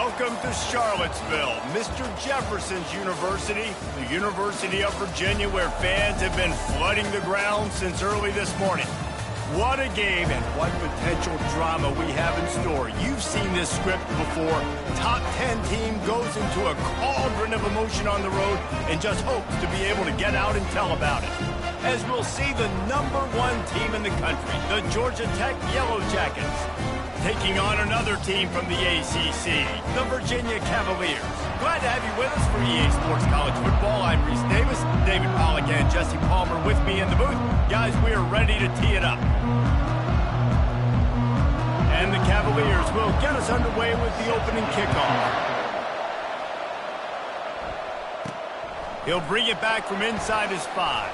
Welcome to Charlottesville, Mr. Jefferson's University, the University of Virginia, where fans have been flooding the ground since early this morning. What a game and what potential drama we have in store. You've seen this script before. Top 10 team goes into a cauldron of emotion on the road and just hopes to be able to get out and tell about it. As we'll see the #1 team in the country, the Georgia Tech Yellow Jackets, taking on another team from the ACC, the Virginia Cavaliers. Glad to have you with us for EA Sports College Football. I'm Reese Davis, David Pollack and Jesse Palmer with me in the booth. Guys, we are ready to tee it up. And the Cavaliers will get us underway with the opening kickoff. He'll bring it back from inside his 5.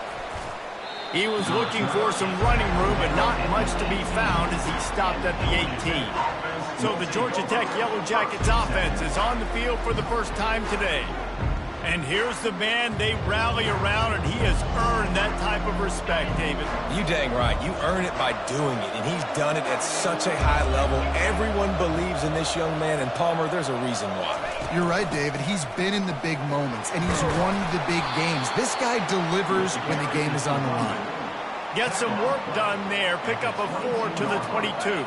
He was looking for some running room, but not much to be found as he stopped at the 18. So the Georgia Tech Yellow Jackets offense is on the field for the first time today. And here's the man they rally around, and he has earned that type of respect, David. You dang right. You earn it by doing it, and he's done it at such a high level. Everyone believes in this young man, and Palmer, there's a reason why. You're right, David. He's been in the big moments, and he's won the big games. This guy delivers when the game is on the line. Get some work done there. Pick up a 4 to the 22.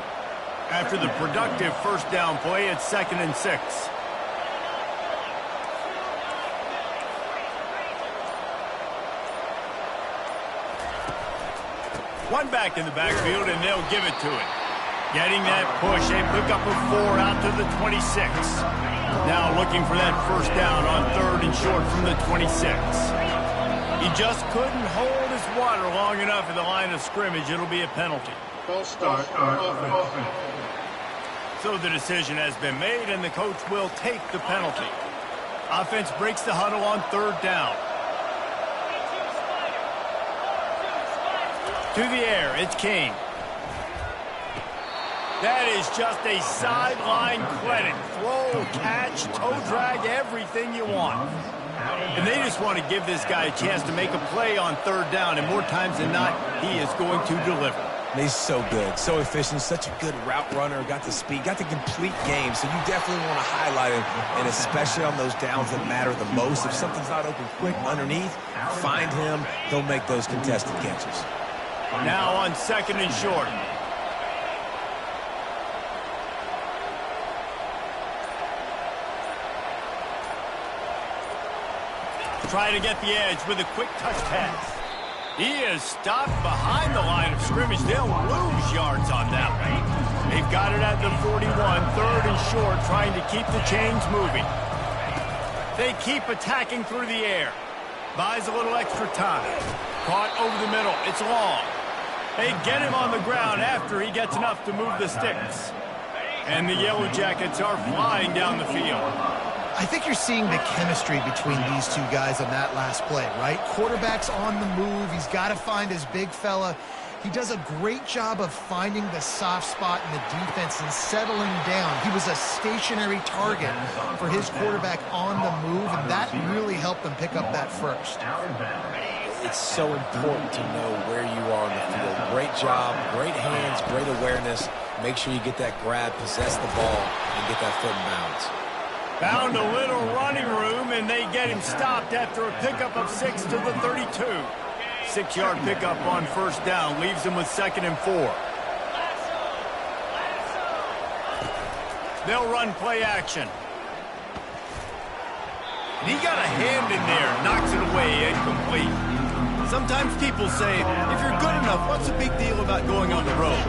After the productive first down play, it's 2nd and 6. One back in the backfield, and they'll give it to it. Getting that push, they pick up a 4 out to the 26. Now looking for that first down on 3rd and short from the 26. He just couldn't hold his water long enough in the line of scrimmage. It'll be a penalty. False start offense. So the decision has been made, and the coach will take the penalty. Offense breaks the huddle on 3rd down. To the air, it's King. That is just a sideline clinic. Throw, catch, toe drag, everything you want. And they just want to give this guy a chance to make a play on 3rd down, and more times than not, he is going to deliver. He's so good, so efficient, such a good route runner, got the speed, got the complete game, so you definitely want to highlight him, and especially on those downs that matter the most. If something's not open quick underneath, find him, he'll make those contested catches. Now on 2nd and short. Try to get the edge with a quick touch pass. He is stopped behind the line of scrimmage. They'll lose yards on that one. They've got it at the 41, 3rd and short, trying to keep the chains moving. They keep attacking through the air. Buys a little extra time. Caught over the middle. It's long. They get him on the ground after he gets enough to move the sticks. And the Yellow Jackets are flying down the field. I think you're seeing the chemistry between these two guys on that last play, right? Quarterback's on the move. He's got to find his big fella. He does a great job of finding the soft spot in the defense and settling down. He was a stationary target for his quarterback on the move, and that really helped them pick up that first. It's so important to know where you are on the field. Great job, great hands, great awareness. Make sure you get that grab, possess the ball, and get that foot in bounds. Found a little running room, and they get him stopped after a pickup of 6 to the 32. 6-yard pickup on 1st down leaves him with 2nd and 4. They'll run play action. And he got a hand in there, knocks it away, incomplete. Sometimes people say, if you're good enough, what's the big deal about going on the road?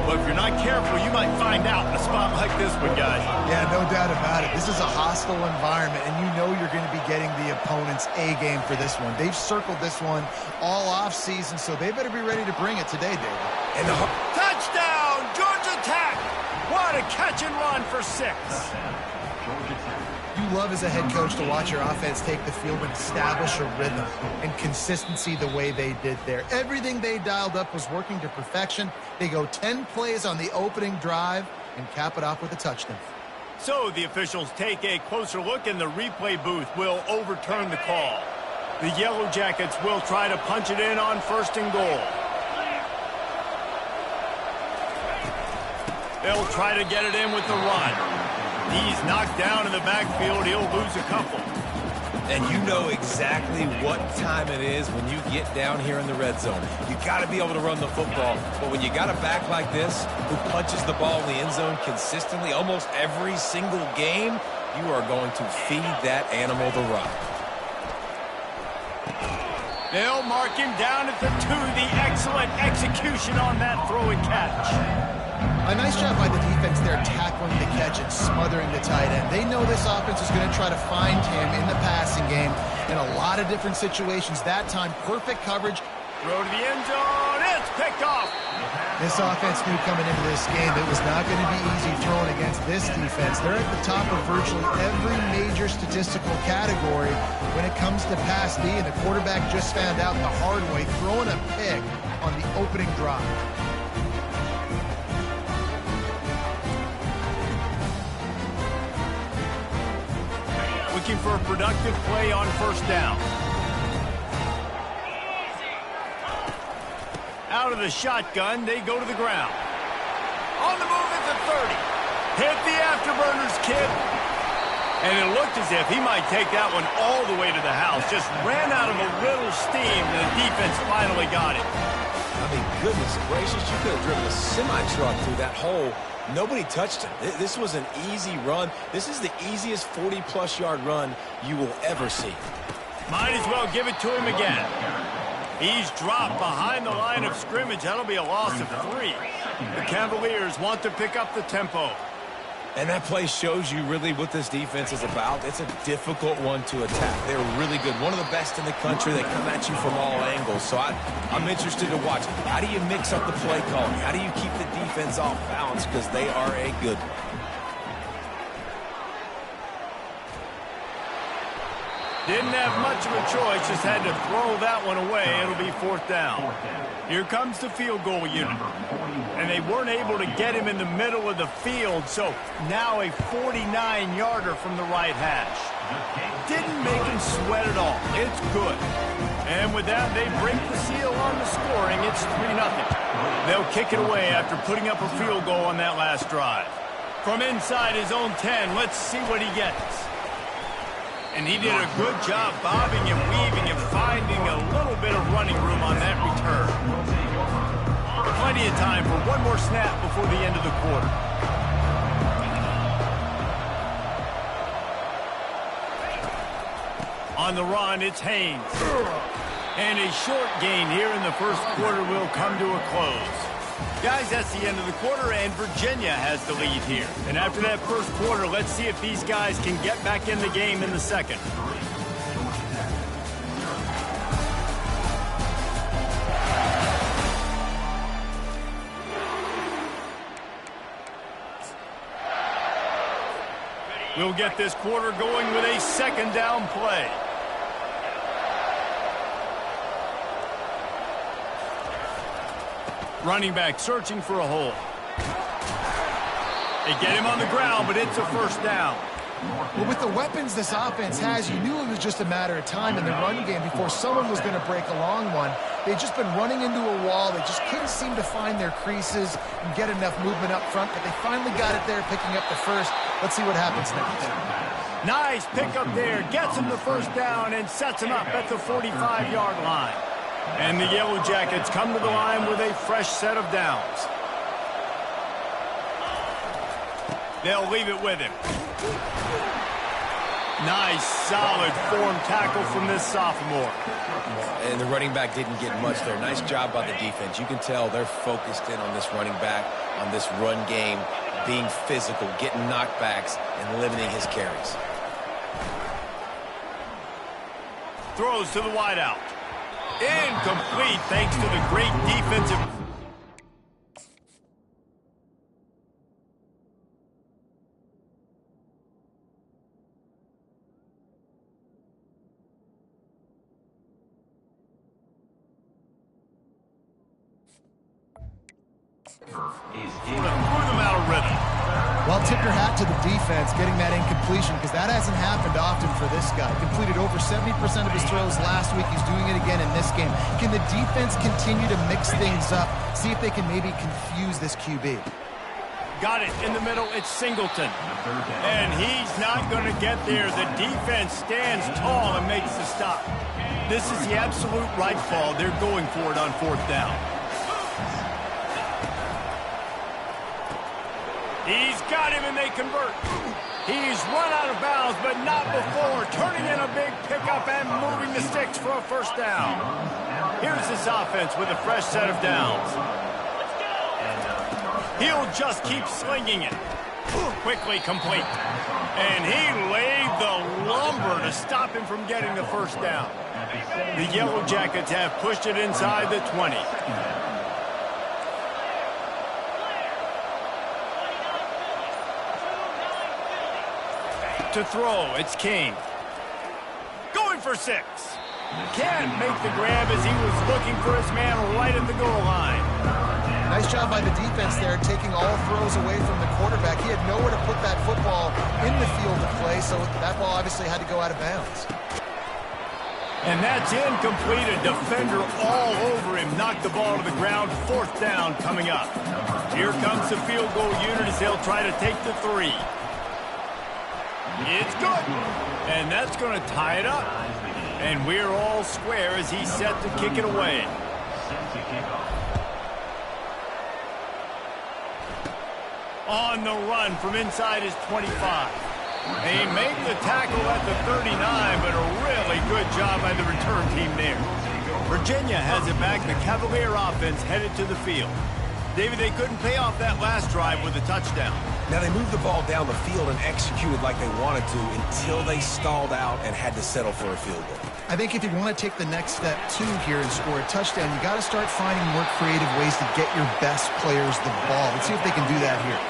But if you're not careful, you might find out in a spot like this one, guys. Yeah, no doubt about it. This is a hostile environment, and you know you're going to be getting the opponent's A-game for this one. They've circled this one all off-season, so they better be ready to bring it today, David. And the touchdown, Georgia Tech! What a catch and run for 6. You love as a head coach to watch your offense take the field and establish a rhythm and consistency the way they did there. Everything they dialed up was working to perfection. They go 10 plays on the opening drive and cap it off with a touchdown. So the officials take a closer look, and the replay booth will overturn the call. The Yellow Jackets will try to punch it in on 1st and goal. They'll try to get it in with the run. He's knocked down in the backfield. He'll lose a couple. And you know exactly what time it is when you get down here in the red zone. You got to be able to run the football. But when you got a back like this who punches the ball in the end zone consistently almost every single game, you are going to feed that animal the rock. They'll mark him down at the 2. The excellent execution on that throw and catch. A nice job by the defense there tackling the catch and smothering the tight end. They know this offense is going to try to find him in the passing game in a lot of different situations. That time, perfect coverage. Throw to the end zone. It's picked off. This offense knew coming into this game it was not going to be easy throwing against this defense. They're at the top of virtually every major statistical category when it comes to pass D, and the quarterback just found out the hard way, throwing a pick on the opening drive. Looking for a productive play on first down. Out of the shotgun, they go to the ground. On the move at the 30. Hit the afterburners, kid. And it looked as if he might take that one all the way to the house. Just ran out of a little steam, and the defense finally got it. I mean, goodness gracious, you could have driven a semi-truck through that hole. Nobody touched him. This was an easy run. This is the easiest 40-plus yard run you will ever see. Might as well give it to him again. He's dropped behind the line of scrimmage. That'll be a loss of 3. The Cavaliers want to pick up the tempo. And that play shows you really what this defense is about. It's a difficult one to attack. They're really good. One of the best in the country. They come at you from all angles. So I'm interested to watch. How do you mix up the play calling? How do you keep the defense off balance? Because they are a good one. Didn't have much of a choice, just had to throw that one away. It'll be 4th down. Here comes the field goal unit. And they weren't able to get him in the middle of the field, so now a 49-yarder from the right hash. Didn't make him sweat at all. It's good. And with that, they break the seal on the scoring. It's 3-0. They'll kick it away after putting up a field goal on that last drive. From inside his own 10, let's see what he gets. And he did a good job bobbing and weaving and finding a little bit of running room on that return. Plenty of time for one more snap before the end of the quarter. On the run, it's Haynes. And a short gain here in the first quarter will come to a close. Guys, that's the end of the quarter, and Virginia has the lead here. And after that first quarter, let's see if these guys can get back in the game in the second. We'll get this quarter going with a second down play. Running back searching for a hole. They get him on the ground, but it's a first down. Well, with the weapons this offense has, you knew it was just a matter of time in the run game before someone was going to break a long one. They'd just been running into a wall. They just couldn't seem to find their creases and get enough movement up front, but they finally got it there, picking up the first. Let's see what happens next. Nice pickup there. Gets him the first down and sets him up at the 45-yard line. And the Yellow Jackets come to the line with a fresh set of downs. They'll leave it with him. Nice, solid form tackle from this sophomore. And the running back didn't get much there. Nice job by the defense. You can tell they're focused in on this running back, on this run game, being physical, getting knockbacks, and limiting his carries. Throws to the wideout. Incomplete thanks to the great defensive... Threw them out of rhythm. Well, tip your hat to the defense getting that incompletion because that hasn't happened often for this guy. Completed over 70% of his throws last week. He's doing it again in this game. Can the defense continue to mix things up? See if they can maybe confuse this QB. Got it in the middle. It's Singleton. And he's not going to get there. The defense stands tall and makes the stop. This is the absolute right call. They're going for it on 4th down. He's got him and they convert. He's run out of bounds, but not before. Turning in a big pickup and moving the sticks for a 1st down. Here's this offense with a fresh set of downs. He'll just keep slinging it. Quickly complete. And he laid the lumber to stop him from getting the 1st down. The Yellow Jackets have pushed it inside the 20. To throw, it's King. Going for 6. Can't make the grab as he was looking for his man right at the goal line. Nice job by the defense there, taking all throws away from the quarterback. He had nowhere to put that football in the field to play, so that ball obviously had to go out of bounds. And that's incomplete. A defender all over him. Knocked the ball to the ground. 4th down coming up. Here comes the field goal unit as they'll try to take the 3. It's good. And that's going to tie it up. And we're all square as he's set to kick it away. On the run from inside his 25. They make the tackle at the 39, but a really good job by the return team there. Virginia has it back. The Cavalier offense headed to the field. David, they couldn't pay off that last drive with a touchdown. Now, they moved the ball down the field and executed like they wanted to until they stalled out and had to settle for a field goal. I think if you want to take the next step, too, here and score a touchdown, you got to start finding more creative ways to get your best players the ball. Let's see if they can do that here.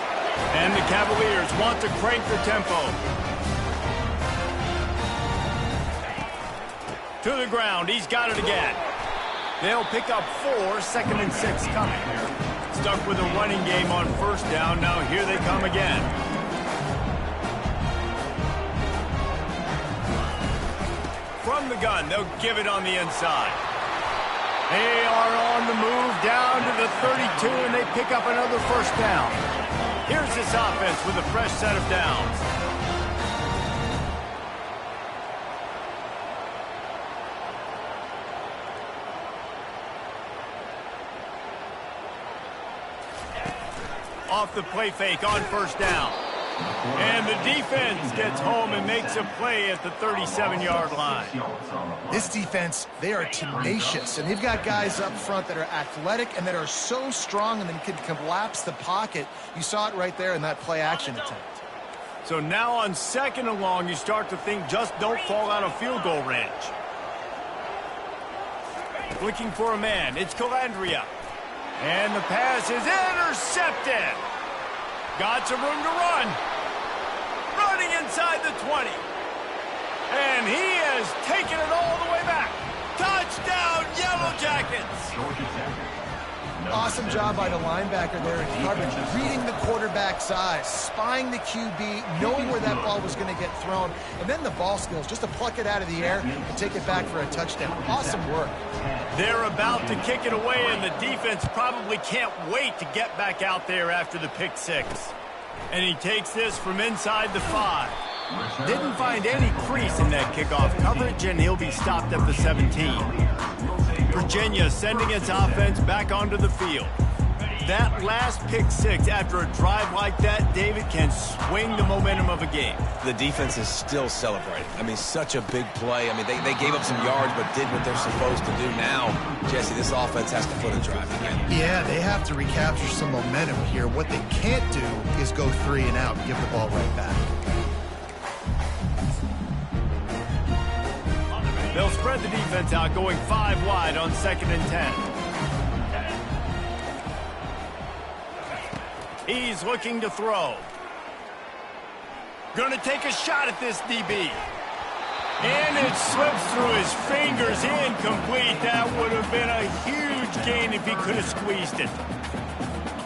And the Cavaliers want to crank the tempo. To the ground. He's got it again. They'll pick up 4, 2nd and 6 coming. Stuck with a running game on 1st down. Now here they come again. From the gun, they'll give it on the inside. They are on the move down to the 32, and they pick up another 1st down. Here's this offense with a fresh set of downs. Off the play fake on 1st down. And the defense gets home and makes a play at the 37-yard line. This defense, they are tenacious, and they've got guys up front that are athletic and that are so strong and then can collapse the pocket. You saw it right there in that play-action attempt. So now on 2nd and long, you start to think just don't fall out of field goal range. Looking for a man. It's Calandria. And the pass is intercepted. Got some room to run. Running inside the 20. And he has taken it all the way back. Touchdown, Yellow Jackets. Awesome job by the linebacker there in coverage, reading the quarterback's eyes, spying the QB, knowing where that ball was going to get thrown, and then the ball skills just to pluck it out of the air and take it back for a touchdown. Awesome work. They're about to kick it away, and the defense probably can't wait to get back out there after the pick 6. And he takes this from inside the 5. Didn't find any crease in that kickoff coverage, and he'll be stopped at the 17. Virginia sending its offense back onto the field. That last pick 6 after a drive like that, David, can swing the momentum of a game. The defense is still celebrating. I mean, such a big play. I mean, they gave up some yards but did what they're supposed to do. Now, Jesse, this offense has to put a drive again. Yeah, they have to recapture some momentum here. What they can't do is go 3 and out and give the ball right back. They'll spread the defense out, going 5 wide on 2nd and 10. He's looking to throw. Going to take a shot at this DB. And it slips through his fingers, incomplete. That would have been a huge gain if he could have squeezed it.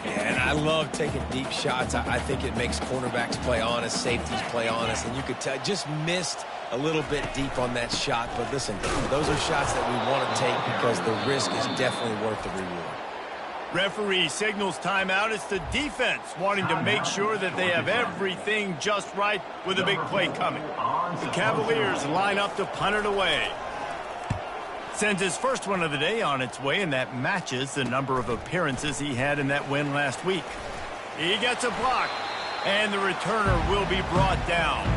And I love taking deep shots. I think it makes cornerbacks play honest, safeties play honest, and you could tell just missed a little bit deep on that shot. But listen, those are shots that we want to take because the risk is definitely worth the reward. Referee signals timeout. It's the defense wanting to make sure that they have everything just right with a big play coming. The Cavaliers line up to punt it away. Sends his first one of the day on its way, and that matches the number of appearances he had in that win last week. He gets a block, and the returner will be brought down.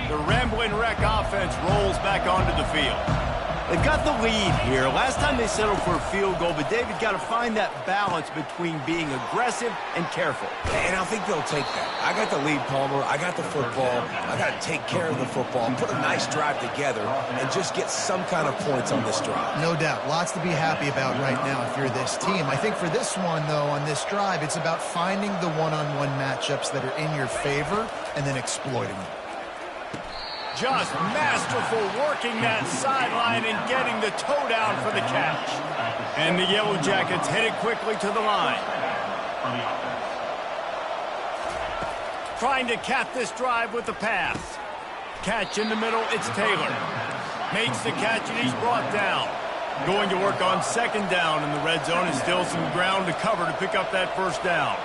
The Ramblin' Wreck offense rolls back onto the field. They've got the lead here. Last time they settled for a field goal, but David got to find that balance between being aggressive and careful. And I think they'll take that. I got the lead, Palmer. I got the football. I got to take care of the football, put a nice drive together, and just get some kind of points on this drive. No doubt. Lots to be happy about right now if you're this team. I think for this one, though, on this drive, it's about finding the one-on-one matchups that are in your favor and then exploiting them. Just masterful working that sideline and getting the toe down for the catch. And the Yellow Jackets headed quickly to the line. Trying to cap this drive with the pass. Catch in the middle, it's Taylor. Makes the catch and he's brought down. Going to work on second down in the red zone, and still some ground to cover to pick up that first down.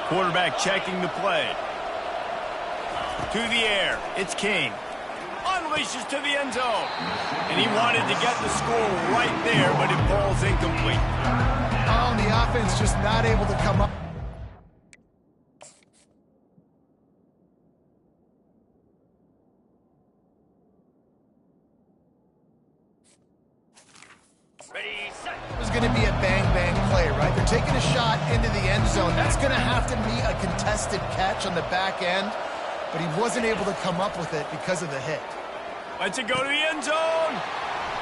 Quarterback checking the play. To the air. It's King. Unleashes to the end zone. And he wanted to get the score right there, but it falls incomplete. Oh, and the offense just not able to come up. It was going to be a bang-bang play, right? They're taking a shot into the end zone. That's going to have to be a contested catch on the back end, but he wasn't able to come up with it because of the hit. Lets it go to the end zone.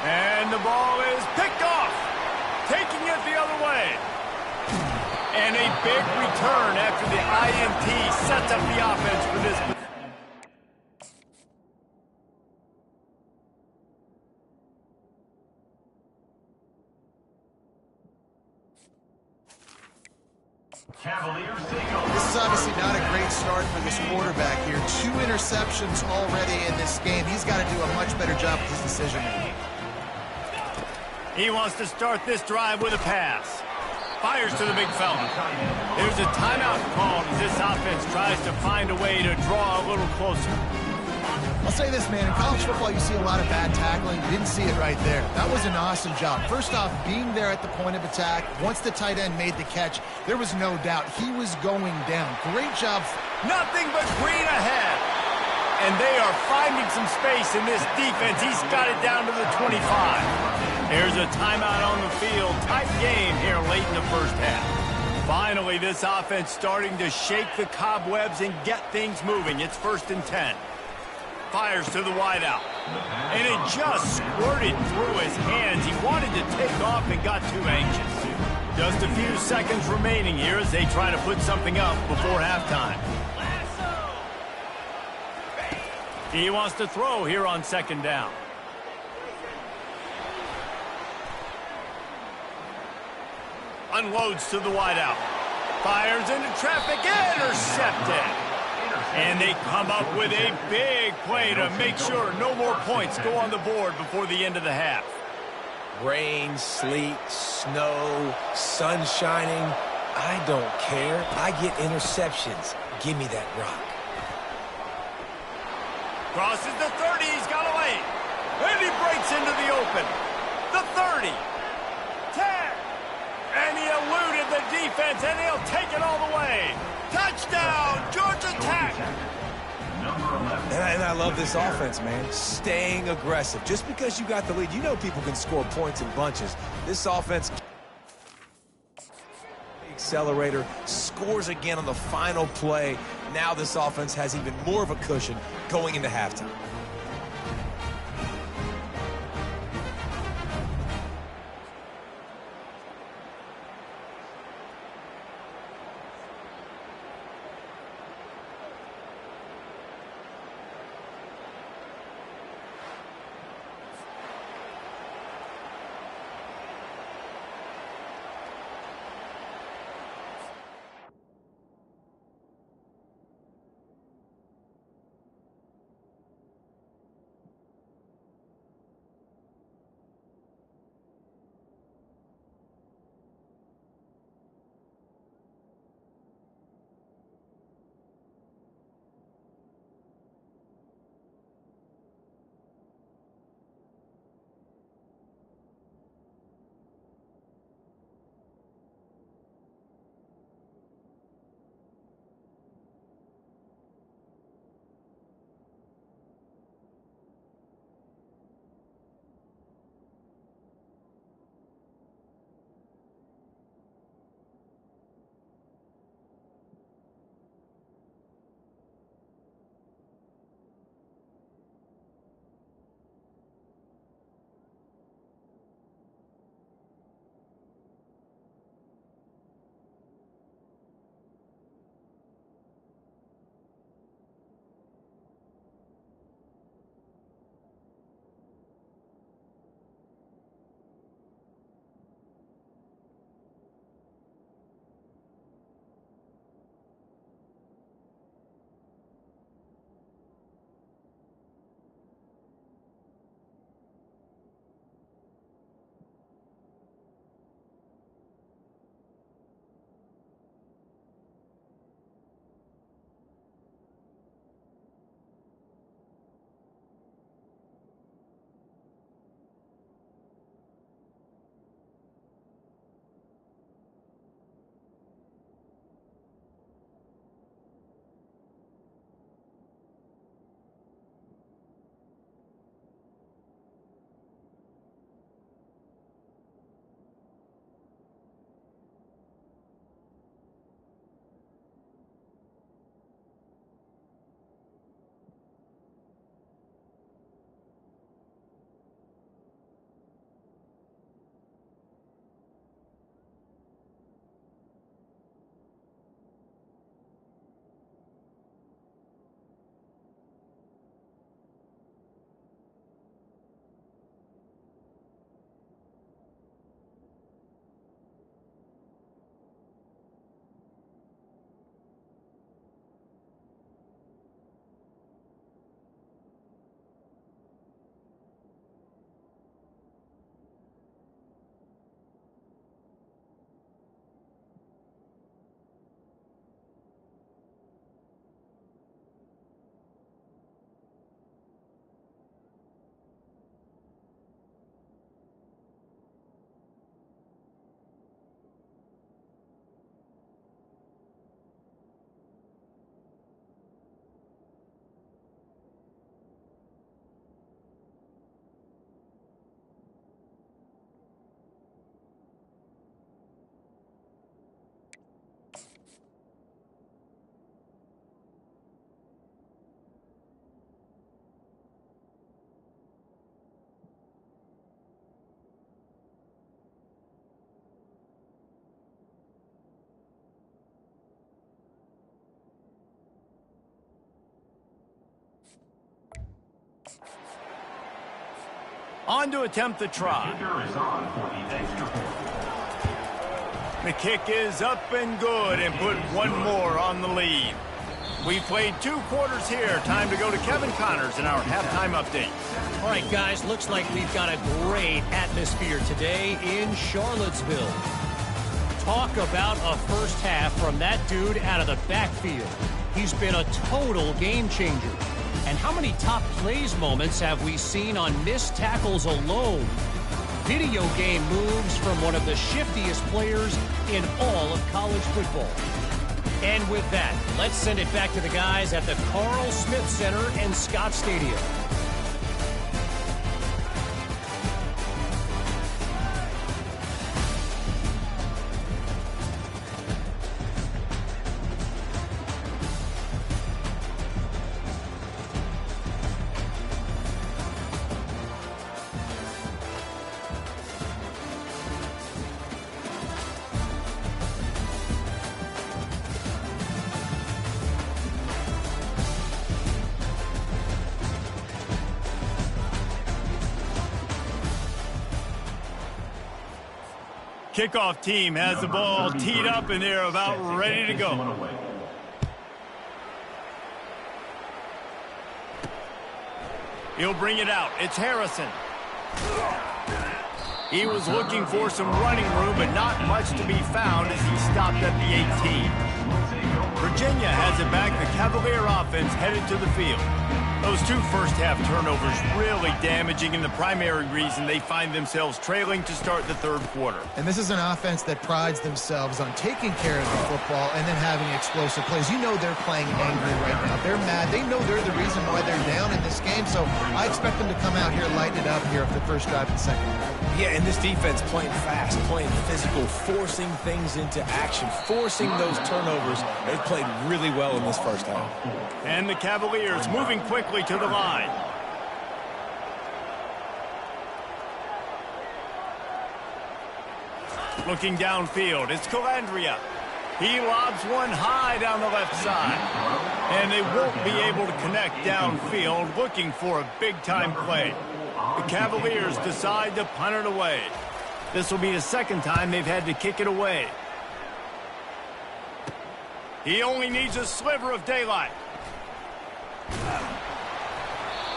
And the ball is picked off. Taking it the other way. And a big return after the INT sets up the offense for this. This is obviously not a great start for this quarterback here. 2 interceptions already in this game. He's got to do a much better job with his decision-making. He wants to start this drive with a pass. Fires to the big fella. There's a timeout called as this offense tries to find a way to draw a little closer. I'll say this, man. In college football, you see a lot of bad tackling. You didn't see it right there. That was an awesome job. First off, being there at the point of attack. Once the tight end made the catch, there was no doubt he was going down. Great job. Nothing but green ahead. And they are finding some space in this defense. He's got it down to the 25. There's a timeout on the field. Tight game here late in the first half. Finally, this offense starting to shake the cobwebs and get things moving. It's 1st and 10. Fires to the wideout. And it just squirted through his hands. He wanted to take off and got too anxious. Just a few seconds remaining here as they try to put something up before halftime. He wants to throw here on 2nd down. Unloads to the wideout. Fires into traffic. Intercepted. And they come up with a big play to make sure no more points go on the board before the end of the half. Rain, sleet, snow, sun shining. I don't care. I get interceptions. Give me that rock. Crosses the 30. He's got away. And he breaks into the open. The 30. 10. And he eluded the defense, and he'll take it all the way. Touchdown, Georgia Tech. And I love this offense, man. Staying aggressive. Just because you got the lead, you know people can score points in bunches. This offense, accelerator, scores again on the final play. Now this offense has even more of a cushion going into halftime. On to attempt the try. The kick is up and good and put one more on the lead. We played 2 quarters here. Time to go to Kevin Connors in our halftime update. All right, guys, looks like we've got a great atmosphere today in Charlottesville. Talk about a first half from that dude out of the backfield. He's been a total game changer. And how many top plays moments have we seen on missed tackles alone? Video game moves from one of the shiftiest players in all of college football. And with that, let's send it back to the guys at the Carl Smith Center and Scott Stadium. Kickoff team has the ball teed up and they're about ready to go. He'll bring it out. It's Harrison. He was looking for some running room, but not much to be found as he stopped at the 18. Virginia has it back. The Cavalier offense headed to the field. Those 2 first-half turnovers really damaging, and the primary reason they find themselves trailing to start the 3rd quarter. And this is an offense that prides themselves on taking care of the football and then having explosive plays. You know they're playing angry right now. They're mad. They know they're the reason why they're down in this game, so I expect them to come out here, lighten it up here for the first drive of the second half. Yeah, and this defense playing fast, playing physical, forcing things into action, forcing those turnovers. They've played really well in this first half. And the Cavaliers moving quickly to the line. Looking downfield, it's Calandria. He lobs one high down the left side. And they won't be able to connect downfield, looking for a big-time play. The Cavaliers decide to punt it away. This will be the 2nd time they've had to kick it away. He only needs a sliver of daylight.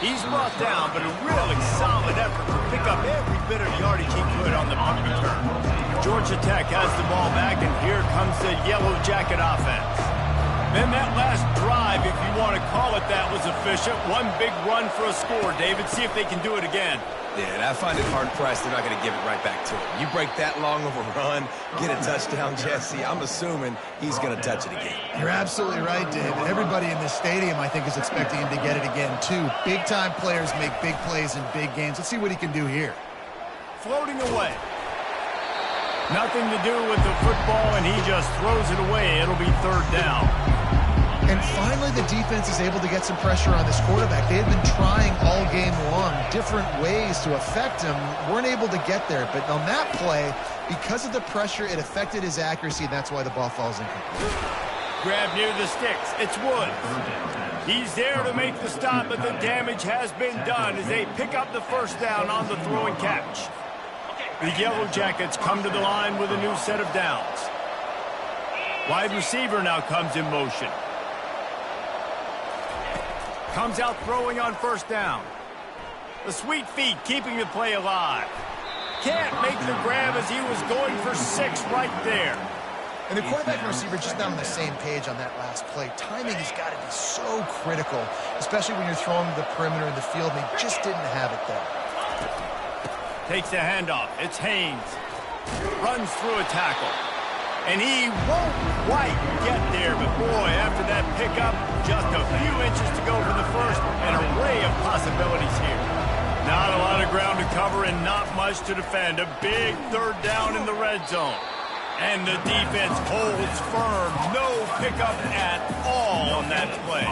He's brought down, but a really solid effort to pick up every bit of yardage he could on the punt return. Georgia Tech has the ball back, and here comes the Yellow Jacket offense. Then that last drive, if you want to call it that, was efficient. One big run for a score, David. See if they can do it again. Yeah, and I find it hard-pressed they're not going to give it right back to him. You break that long of a run, get a touchdown, Jesse, I'm assuming he's going to touch it again. You're absolutely right, David. Everybody in this stadium, I think, is expecting him to get it again, too. Big-time players make big plays in big games. Let's see what he can do here. Floating away. Nothing to do with the football, and he just throws it away. It'll be 3rd down. And finally, the defense is able to get some pressure on this quarterback. They had been trying all game long different ways to affect him. Weren't able to get there. But on that play, because of the pressure, it affected his accuracy, and that's why the ball falls incomplete. Grab near the sticks. It's Woods. He's there to make the stop, but the damage has been done as they pick up the 1st down on the throw and catch. The Yellow Jackets come to the line with a new set of downs. Wide receiver now comes in motion. Comes out throwing on 1st down. The sweet feet keeping the play alive. Can't make the grab as he was going for 6 right there. And the quarterback and receiver just not on the same page on that last play. Timing has got to be so critical, especially when you're throwing to the perimeter of the field, and he just didn't have it there. Takes the handoff. It's Haynes. Runs through a tackle. And he won't quite get there, but boy, after that pickup, just a few inches to go for the first, an array of possibilities here. Not a lot of ground to cover and not much to defend. A big 3rd down in the red zone. And the defense holds firm. No pickup at all on that play.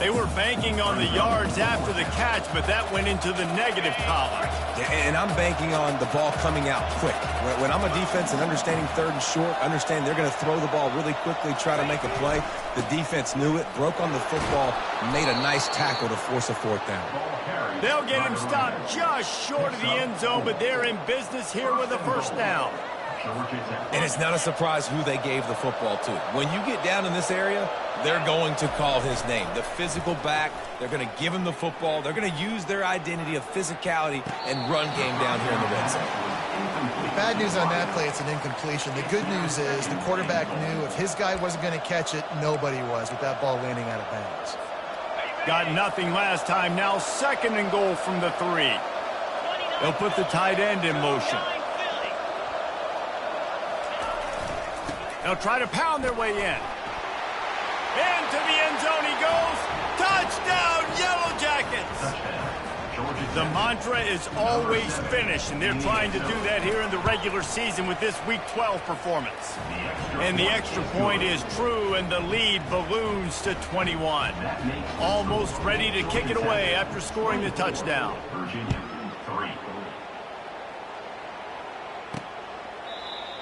They were banking on the yards after the catch, but that went into the negative column. And I'm banking on the ball coming out quick. When I'm a defense and understanding third and short, understand they're going to throw the ball really quickly, try to make a play. The defense knew it, broke on the football, made a nice tackle to force a fourth down. They'll get him stopped just short of the end zone, but they're in business here with a first down. And it's not a surprise who they gave the football to. When you get down in this area, they're going to call his name. The physical back, they're going to give him the football. They're going to use their identity of physicality and run game down here in the red zone. Bad news on that play, it's an incompletion. The good news is the quarterback knew if his guy wasn't going to catch it, nobody was with that ball landing out of bounds. Got nothing last time. Now 2nd and goal from the 3. They'll put the tight end in motion. They'll try to pound their way in. Into the end zone he goes. Touchdown, Yellow Jackets! The mantra is always finish, and they're trying to do that here in the regular season with this Week 12 performance. And the extra point is true, and the lead balloons to 21. Almost ready to kick it away after scoring the touchdown.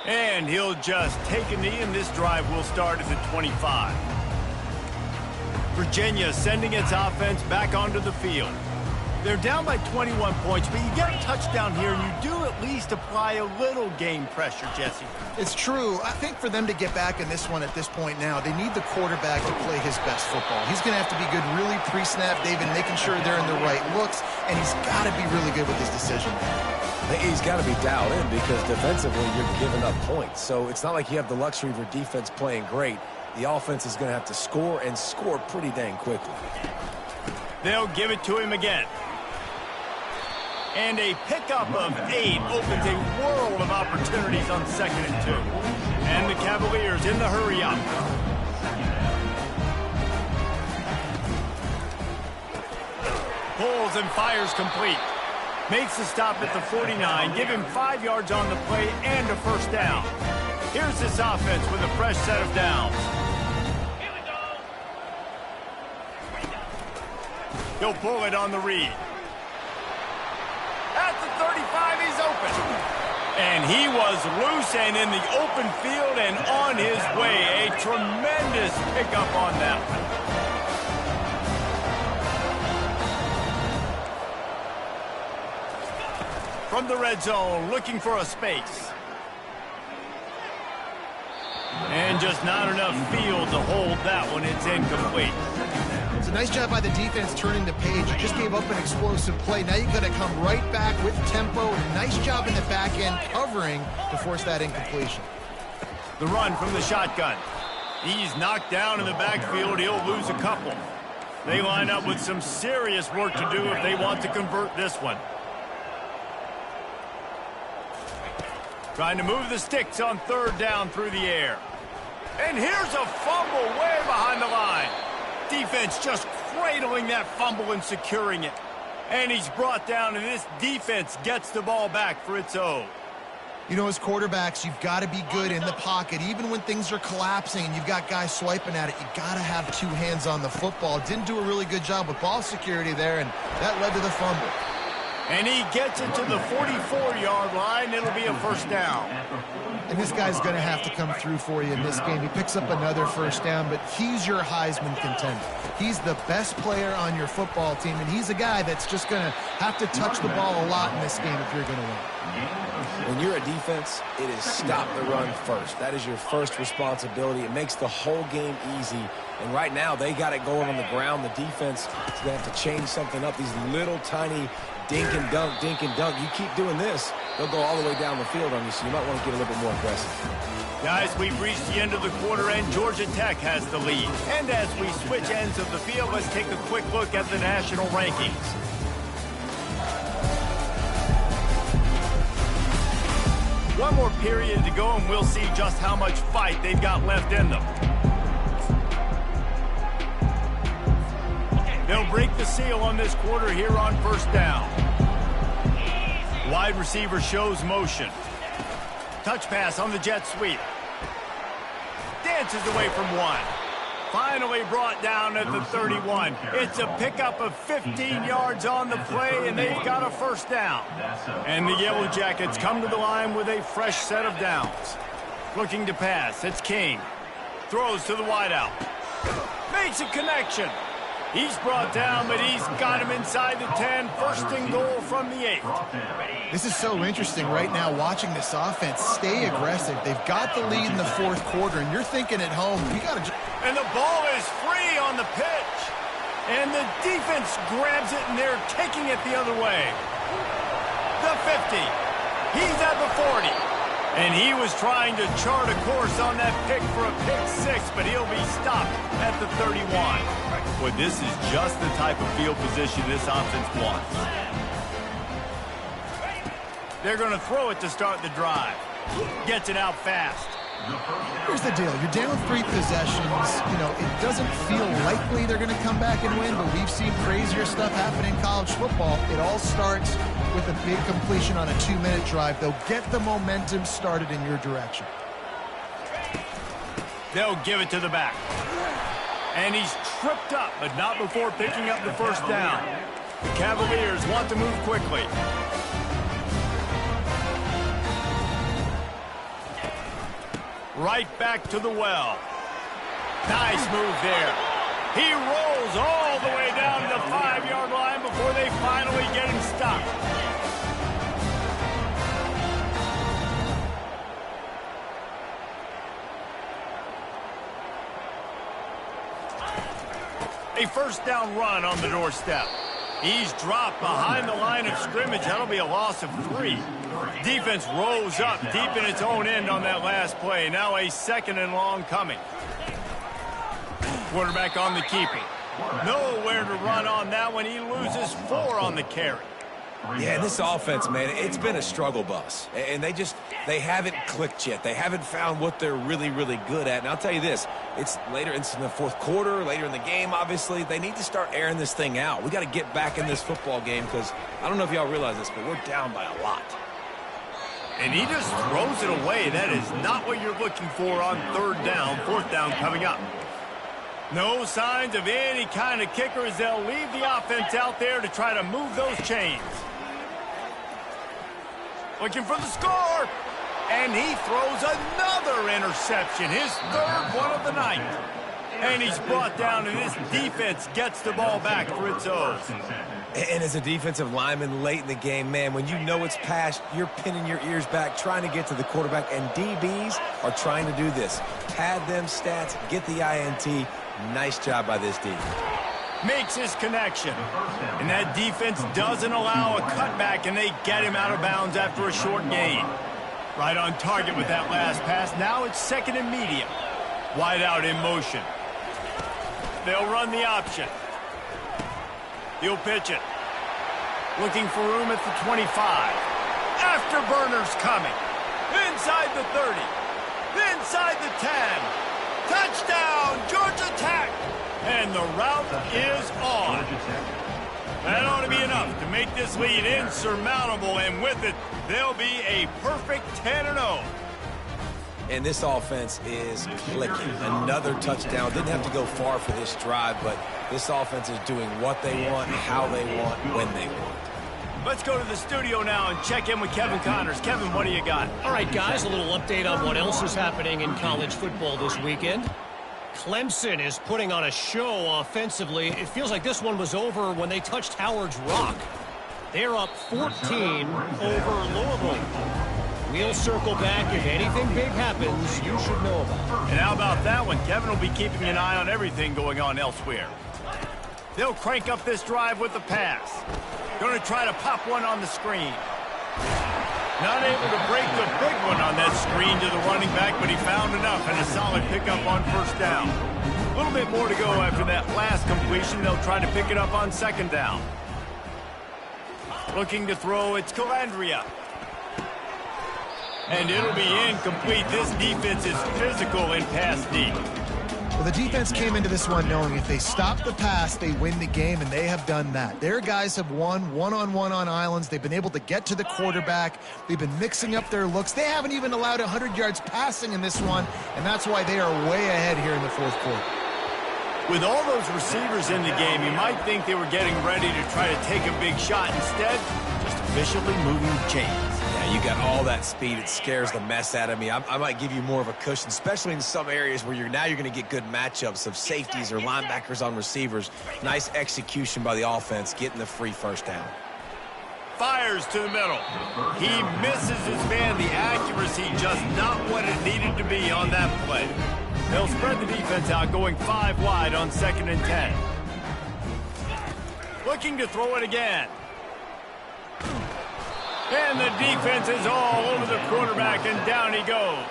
And he'll just take a knee, and this drive will start at the 25. Virginia sending its offense back onto the field. They're down by 21 points, but you get a touchdown here, and you do at least apply a little game pressure, Jesse. It's true. I think for them to get back in this one at this point now, they need the quarterback to play his best football. He's going to have to be good really pre-snap, David, making sure they're in the right looks, and he's got to be really good with his decision. He's got to be dialed in because defensively you're giving up points. So it's not like you have the luxury of your defense playing great. The offense is going to have to score and score pretty dang quickly. They'll give it to him again. And a pickup of 8 opens a world of opportunities on 2nd and 2. And the Cavaliers in the hurry up. Pulls and fires complete. Makes the stop at the 49. Give him 5 yards on the play and a first down. Here's this offense with a fresh set of downs. Here we go. He'll pull it on the read. At the 35, he's open. And he was loose and in the open field and on his way. A tremendous pickup on that one. From the red zone, looking for a space. And just not enough field to hold that one. It's incomplete. It's a nice job by the defense turning the page. You just gave up an explosive play. Now you've got to come right back with tempo. And a nice job in the back end covering to force that incompletion. The run from the shotgun. He's knocked down in the backfield. He'll lose a couple. They line up with some serious work to do if they want to convert this one. Trying to move the sticks on 3rd down through the air. And here's a fumble way behind the line. Defense just cradling that fumble and securing it. And he's brought down, and this defense gets the ball back for its own. You know, as quarterbacks, you've got to be good in the pocket. Even when things are collapsing and you've got guys swiping at it, you've got to have 2 hands on the football. Didn't do a really good job with ball security there, and that led to the fumble. And he gets it to the 44-yard line. It'll be a first down. And this guy's going to have to come through for you in this game. He picks up another first down, but he's your Heisman contender. He's the best player on your football team, and he's a guy that's just going to have to touch the ball a lot in this game if you're going to win. When you're a defense, it is stop the run first. That is your first responsibility. It makes the whole game easy. And right now, they got it going on the ground. The defense is going to have to change something up. These little tiny dink and dunk, dink and dunk. You keep doing this, they'll go all the way down the field on you, so you might want to get a little bit more aggressive. Guys, we've reached the end of the quarter, and Georgia Tech has the lead. And as we switch ends of the field, let's take a quick look at the national rankings. One more period to go, and we'll see just how much fight they've got left in them. They'll break the seal on this quarter here on first down. Wide receiver shows motion. Touch pass on the jet sweep. Dances away from one. finally brought down at the 31. It's a pickup of 15 yards on the play, and they've got a first down. And the Yellow Jackets come to the line with a fresh set of downs. Looking to pass, it's King. Throws to the wideout. Makes a connection. He's brought down, but he's got him inside the 10. First and goal from the 8. This is so interesting right now, watching this offense stay aggressive. They've got the lead in the fourth quarter, and you're thinking at home, we got to... And the ball is free on the pitch. And the defense grabs it, and they're taking it the other way. The 50. He's at the 40. And he was trying to chart a course on that pick for a pick 6, but he'll be stopped at the 31. But this is just the type of field position this offense wants. They're going to throw it to start the drive. Gets it out fast. Here's the deal. You're down 3 possessions. You know, it doesn't feel likely they're going to come back and win, but we've seen crazier stuff happen in college football. It all starts with a big completion on a 2-minute drive. They'll get the momentum started in your direction. They'll give it to the back. And he's tripped up, but not before picking up the first down. The Cavaliers want to move quickly. Right back to the well. Nice move there. He rolls all the way down to the 5-yard line before they finally get him stopped. A first down run on the doorstep. He's dropped behind the line of scrimmage. That'll be a loss of 3. Defense rolls up deep in its own end on that last play. Now a 2nd and long coming. Quarterback on the keeper. Nowhere to run on that one. He loses 4 on the carry. Yeah, this offense, man, it's been a struggle bus. And they haven't clicked yet. They haven't found what they're really, really good at. And I'll tell you this, it's in the fourth quarter, later in the game, obviously. They need to start airing this thing out. We got to get back in this football game because I don't know if y'all realize this, but we're down by a lot. And he just throws it away. That is not what you're looking for on 3rd down, 4th down coming up. No signs of any kind of kicker as they'll leave the offense out there to try to move those chains. Looking for the score. And he throws another interception, his 3rd one of the night. And he's brought down, and this defense gets the ball back for its own. And as a defensive lineman late in the game, man, when you know it's past, you're pinning your ears back, trying to get to the quarterback, and DBs are trying to do this. Pad them stats, get the INT. Nice job by this D. Makes his connection. And that defense doesn't allow a cutback, and they get him out of bounds after a short gain. Right on target with that last pass. Now it's 2nd and medium. Wide out in motion. They'll run the option. He'll pitch it. Looking for room at the 25. Afterburners coming. Inside the 30. Inside the 10. Touchdown, Georgia Tech. And the route is on. That ought to be enough to make this lead insurmountable, and with it, they'll be a perfect 10-0. And this offense is clicking. Another touchdown. Didn't have to go far for this drive, but this offense is doing what they want, how they want, when they want. Let's go to the studio now and check in with Kevin Connors. Kevin, what do you got? All right, guys, a little update on what else is happening in college football this weekend. Clemson is putting on a show offensively. It feels like this one was over when they touched Howard's Rock. They're up 14 over Louisville. We'll circle back. If anything big happens, you should know about it. And how about that one? Kevin will be keeping an eye on everything going on elsewhere. They'll crank up this drive with the pass. Going to try to pop one on the screen. Not able to break the big one on that screen to the running back, but he found enough and a solid pickup on first down. A little bit more to go after that last completion. They'll try to pick it up on 2nd down. Looking to throw, it's Calandria. And it'll be incomplete. This defense is physical in pass deep. Well, the defense came into this one knowing if they stop the pass, they win the game, and they have done that. Their guys have won one-on-one on islands. They've been able to get to the quarterback. They've been mixing up their looks. They haven't even allowed 100 yards passing in this one, and that's why they are way ahead here in the fourth quarter. With all those receivers in the game, you might think they were getting ready to try to take a big shot. Instead, just efficiently moving the chains. Yeah, you got all that speed. It scares the mess out of me. I might give you more of a cushion, especially in some areas where you're going to get good matchups of safeties or linebackers on receivers. Nice execution by the offense, getting the free first down. Fires to the middle. He misses his man. The accuracy just not what it needed to be on that play. They'll spread the defense out, going 5 wide on 2nd and 10. Looking to throw it again. And the defense is all over the quarterback, and down he goes.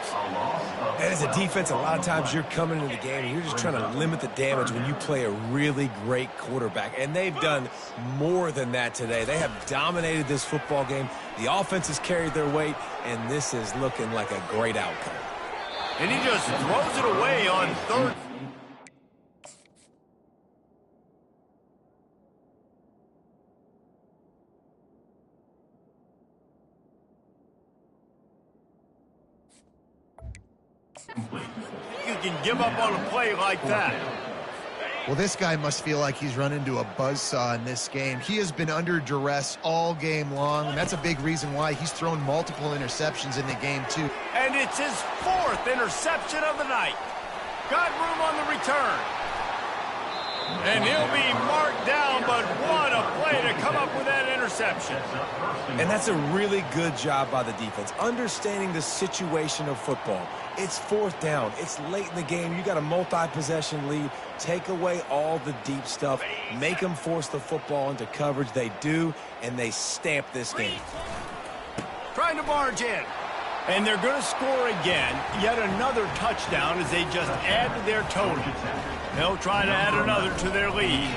And as a defense, a lot of times you're coming into the game and you're just trying to limit the damage when you play a really great quarterback. And they've done more than that today. They have dominated this football game. The offense has carried their weight, and this is looking like a great outcome. And he just throws it away on 3rd. You can give up on a play like that. Well, this guy must feel like he's run into a buzzsaw in this game. He has been under duress all game long, and that's a big reason why he's thrown multiple interceptions in the game, too. And it's his 4th interception of the night. Got room on the return. And he'll be marked down, but what a play to come up with that interception. And that's a really good job by the defense, understanding the situation of football. It's 4th down. It's late in the game. You got a multi-possession lead. Take away all the deep stuff. Make them force the football into coverage. They do, and they stamp this game. Trying to barge in. And they're going to score again. Yet another touchdown as they just add to their total. They'll try to add another to their lead.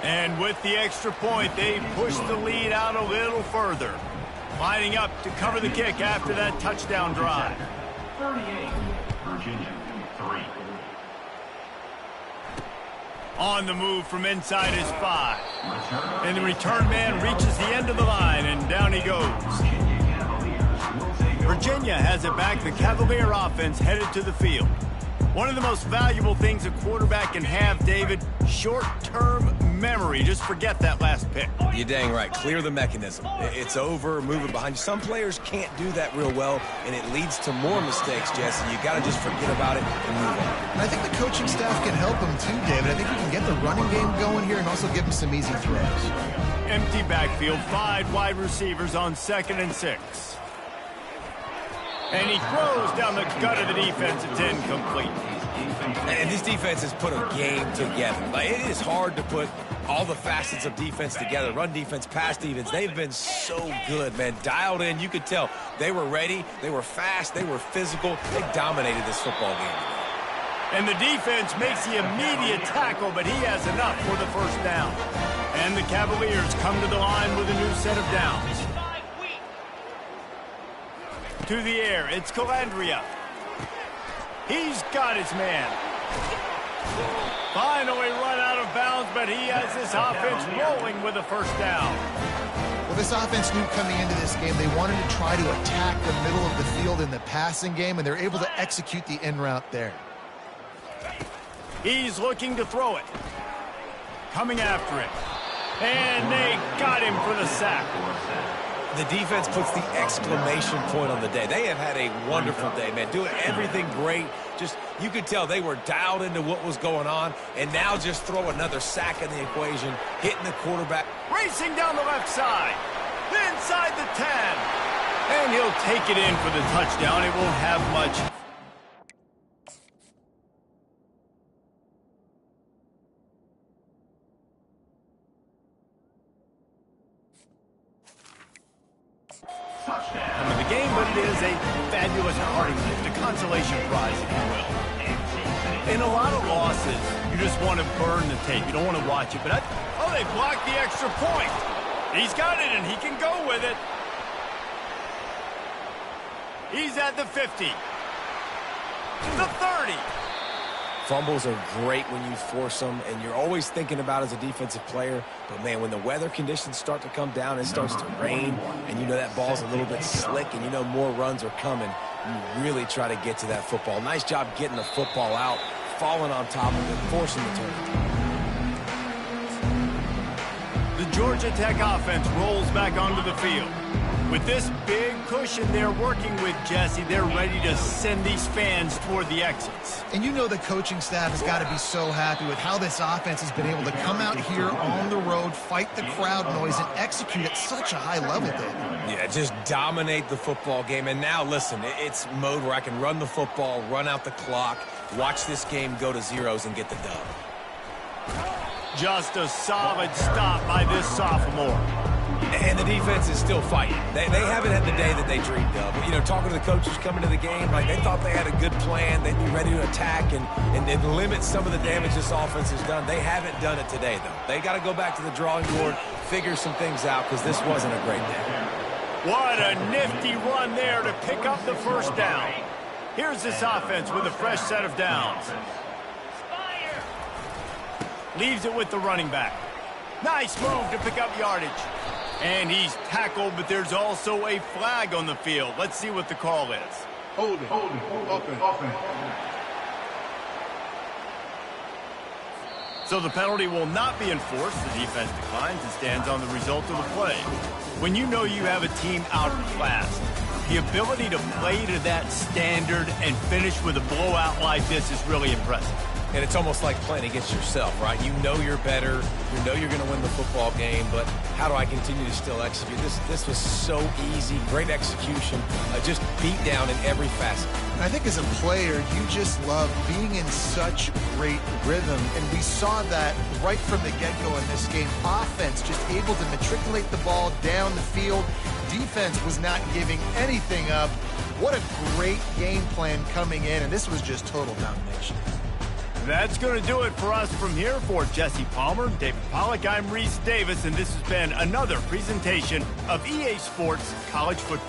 And with the extra point, they push the lead out a little further. Lining up to cover the kick after that touchdown drive. 38, Virginia, 3. On the move from inside his 5. And the return man reaches the end of the line, and down he goes. Virginia has it back. The Cavalier offense headed to the field. One of the most valuable things a quarterback can have, David, short-term memory. Just forget that last pick. You're dang right. Clear the mechanism. It's over, move it behind you. Some players can't do that real well, and it leads to more mistakes, Jesse. You got to just forget about it and move on. And I think the coaching staff can help him too, David. I think he can get the running game going here and also give him some easy throws. Empty backfield, 5 wide receivers on 2nd and 6. And he throws down the gut of the defense. It's incomplete. And this defense has put a game together. Like, it is hard to put all the facets of defense together. Run defense, pass defense. They've been so good, man. Dialed in. You could tell they were ready. They were fast. They were physical. They dominated this football game. And the defense makes the immediate tackle, but he has enough for the first down. And the Cavaliers come to the line with a new set of downs. To the air, it's Calandria. He's got his man. Finally run out of bounds, but he has this offense rolling with a first down. Well, this offense knew coming into this game they wanted to try to attack the middle of the field in the passing game, and they're able to execute the in route there. He's looking to throw it. Coming after it. And they got him for the sack. The defense puts the exclamation point on the day. They have had a wonderful day, man. Doing everything great. Just, you could tell they were dialed into what was going on. And now just throw another sack in the equation, hitting the quarterback. Racing down the left side. Inside the 10. And he'll take it in for the touchdown. It won't have much. The game, but it is a fabulous party gift, a consolation prize, if you will. In a lot of losses, you just want to burn the tape. You don't want to watch it. But they blocked the extra point. He's got it, and he can go with it. He's at the 50. The 30. Fumbles are great when you force them, and you're always thinking about as a defensive player. But, man, when the weather conditions start to come down, it starts to rain, and you know that ball's a little bit slick, and you know more runs are coming, you really try to get to that football. Nice job getting the football out, falling on top of it, forcing the turnover. The Georgia Tech offense rolls back onto the field. With this big cushion they're working with, Jesse, they're ready to send these fans toward the exits. And you know the coaching staff has got to be so happy with how this offense has been able to come out here on the road, fight the crowd noise, and execute at such a high level, David. Yeah, just dominate the football game. And now, listen, it's mode where I can run the football, run out the clock, watch this game go to zeros and get the dub. Just a solid stop by this sophomore. And the defense is still fighting. They haven't had the day that they dreamed of. You know, talking to the coaches coming to the game, like they thought they had a good plan. They'd be ready to attack and limit some of the damage this offense has done. They haven't done it today, though. They got to go back to the drawing board, figure some things out, because this wasn't a great day. What a nifty run there to pick up the first down. Here's this offense with a fresh set of downs. Leaves it with the running back. Nice move to pick up yardage. And he's tackled, but there's also a flag on the field. Let's see what the call is. Holding. Offense. So the penalty will not be enforced. The defense declines and stands on the result of the play. When you know you have a team outclassed, the ability to play to that standard and finish with a blowout like this is really impressive. And it's almost like playing against yourself, right? You know you're better. You know you're going to win the football game, but how do I continue to still execute? This was so easy. Great execution. Just beat down in every facet. I think as a player, you just love being in such great rhythm, and we saw that right from the get-go in this game. Offense just able to matriculate the ball down the field. Defense was not giving anything up. What a great game plan coming in, and this was just total domination. That's going to do it for us from here. For Jesse Palmer, David Pollack, I'm Reese Davis, and this has been another presentation of EA Sports College Football.